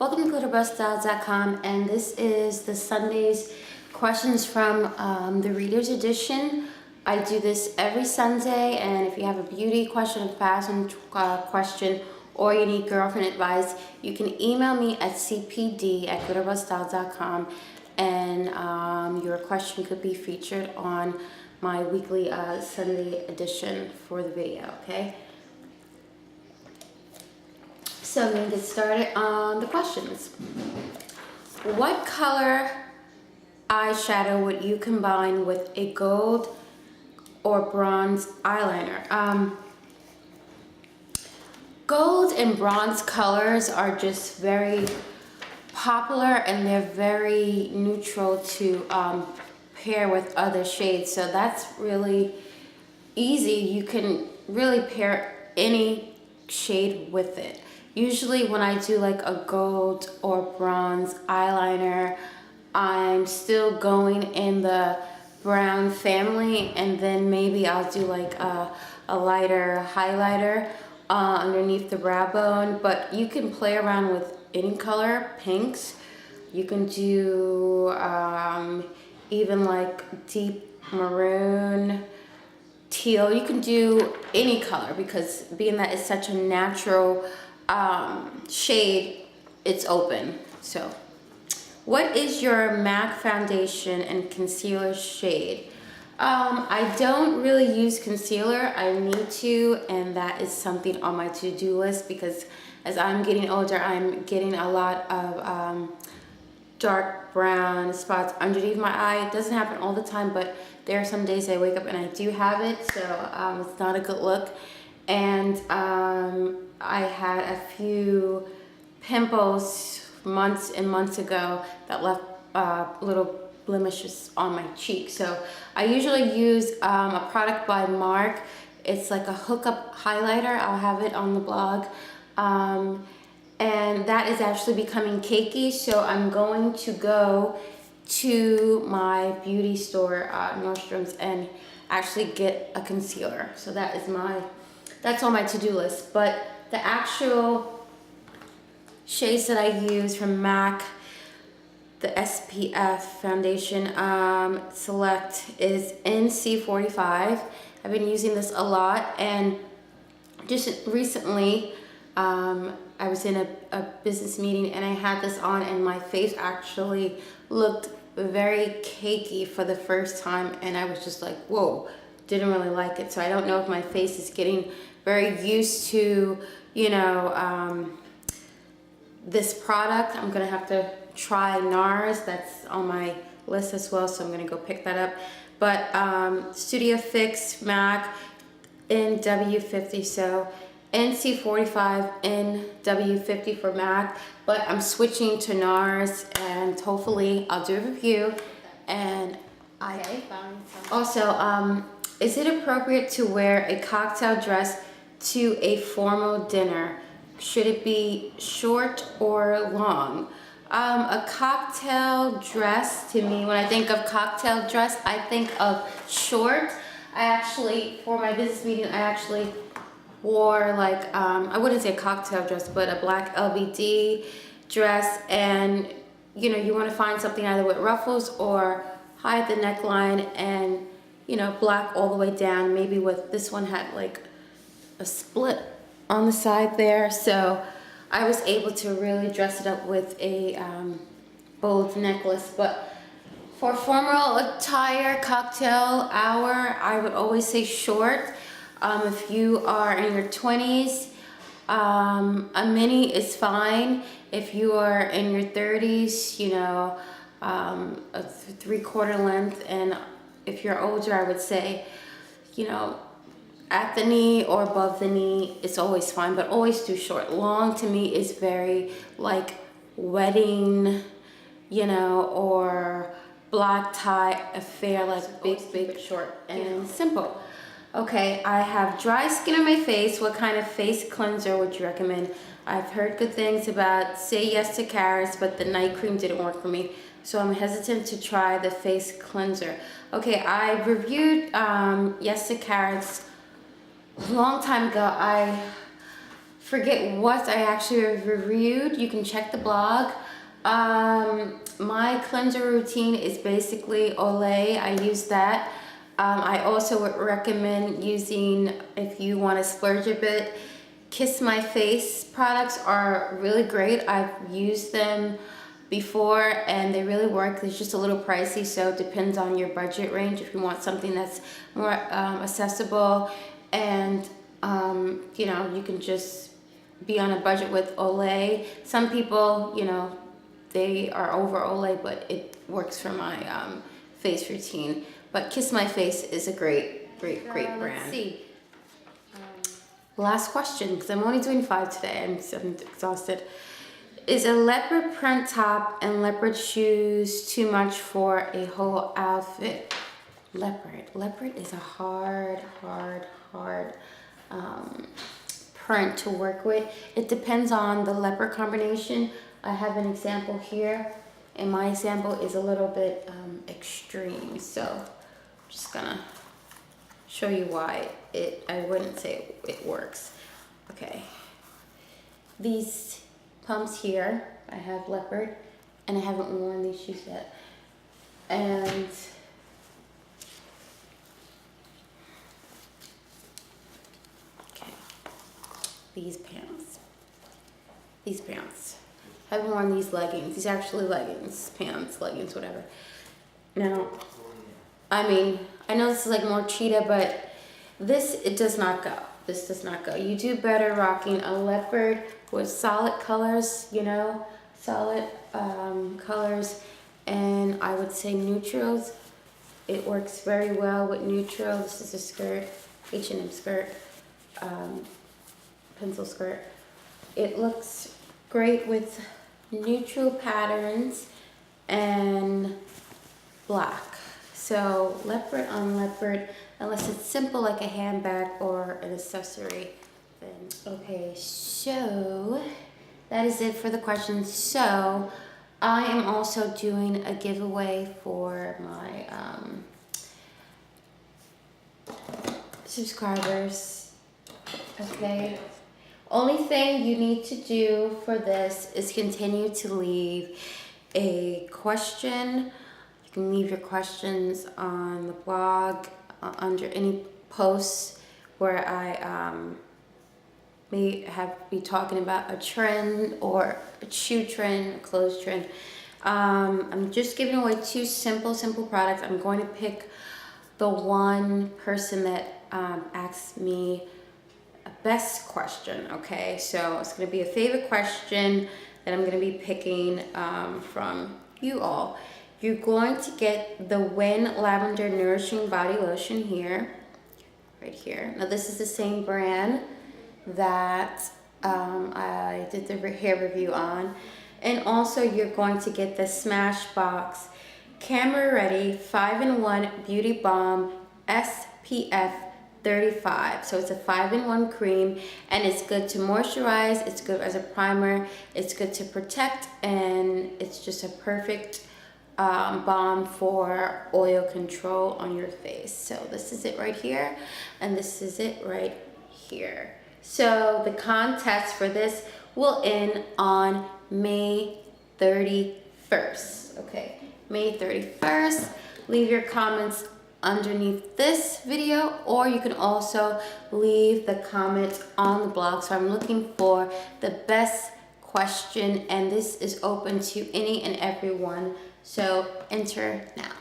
Welcome to glitterbuststyles.com, and this is the Sunday's questions from the Reader's Edition. I do this every Sunday, and if you have a beauty question, a fashion question, or you need girlfriend advice, you can email me at cpd@glitterbuststyles.com, and your question could be featured on my weekly Sunday edition for the video, okay? So I'm going to get started on the questions. What color eyeshadow would you combine with a gold or bronze eyeliner? Gold and bronze colors are just very popular, and they're very neutral to pair with other shades. So that's really easy. You can really pair any shade with it. Usually when I do like a gold or bronze eyeliner, I'm still going in the brown family, and then maybe I'll do like a lighter highlighter underneath the brow bone. But you can play around with any color, pinks. You can do even like deep maroon, teal. You can do any color, because being that it's such a natural shade, it's open. So what is your MAC foundation and concealer shade? I don't really use concealer. I need to, and that is something on my to-do list, because as I'm getting older, I'm getting a lot of dark brown spots underneath my eye. It doesn't happen all the time, but there are some days I wake up and I do have it, so it's not a good look. And I had a few pimples months and months ago that left little blemishes on my cheek. So I usually use a product by Mark. It's like a hookup highlighter. I'll have it on the blog. And that is actually becoming cakey, so I'm going to go to my beauty store, Nordstrom's, and actually get a concealer. So that's on my to-do list. But the actual shades that I use from MAC, the SPF foundation Select, is NC45. I've been using this a lot, and just recently I was in a business meeting and I had this on, and my face actually looked very cakey for the first time, and I was just like, whoa, didn't really like it. So I don't know if my face is getting very used to, you know, this product. I'm gonna have to try NARS. That's on my list as well, so I'm gonna go pick that up. But Studio Fix MAC NW50, so NC45 NW50 for MAC, but I'm switching to NARS, and hopefully I'll do a review. And also, is it appropriate to wear a cocktail dress to a formal dinner? Should it be short or long? A cocktail dress, to me, when I think of cocktail dress, I think of short. I actually, for my business meeting, I actually wore like, I wouldn't say a cocktail dress, but a black LBD dress. And you know, you want to find something either with ruffles or high at the neckline, and you know, black all the way down. Maybe with this one had like a split on the side there, so I was able to really dress it up with a bold necklace. But for formal attire, cocktail hour, I would always say short. If you are in your 20s, a mini is fine. If you are in your 30s, you know, a 3/4 length, and if you're older, I would say, you know, at the knee or above the knee, it's always fine, but always too short. Long to me is very like wedding, you know, or black tie affair, like big, short and simple. Okay, I have dry skin on my face. What kind of face cleanser would you recommend? I've heard good things about Say Yes to Carrots, but the night cream didn't work for me, so I'm hesitant to try the face cleanser. Okay, I reviewed Yes to Carrots a long time ago. forget what I actually reviewed, you can check the blog. My cleanser routine is basically Olay. I use that. I also would recommend using, if you want to splurge a bit, Kiss My Face products are really great. I've used them before and they really work. It's just a little pricey, so it depends on your budget range. If you want something that's more accessible and you know, you can just be on a budget with Olay. Some people, you know, they are over Olay, but it works for my face routine. But Kiss My Face is a great brand. Let's see. Last question, because I'm only doing 5 today. I'm exhausted. Is a leopard print top and leopard shoes too much for a whole outfit? Leopard is a hard print to work with. It depends on the leopard combination. I have an example here, and my example is a little bit extreme, so I'm just gonna show you why I wouldn't say it works. Okay, these pumps here, I have leopard, and I haven't worn these shoes yet, and okay, these pants. I haven't worn these leggings. These are actually leggings, pants, leggings, whatever. Now, I mean, I know this is like more cheetah, but it does not go. This does not go. You do better rocking a leopard with solid colors, you know, solid colors, and I would say neutrals. It works very well with neutral. This is a skirt, H&M skirt, pencil skirt. It looks great with neutral patterns and black. So leopard on leopard, unless it's simple like a handbag or an accessory, then okay. So that is it for the questions. So I am also doing a giveaway for my subscribers. Okay. Only thing you need to do for this is continue to leave a question. You can leave your questions on the blog under any posts where I may be talking about a trend or a shoe trend, a clothes trend. I'm just giving away 2 simple products. I'm going to pick the one person that asks me a best question, okay? So it's gonna be a favorite question that I'm gonna be picking from you all. You're going to get the Win Lavender Nourishing Body Lotion here, right here. Now this is the same brand that I did the hair review on. And also you're going to get the Smashbox Camera Ready 5-in-1 Beauty Balm SPF 35. So it's a 5-in-1 cream, and it's good to moisturize, it's good as a primer, it's good to protect, and it's just a perfect balm for oil control on your face. So this is it right here, and this is it right here. So the contest for this will end on May 31st. Okay, May 31st. Leave your comments underneath this video, or you can also leave the comment on the blog. So I'm looking for the best question, and this is open to any and everyone. So enter now.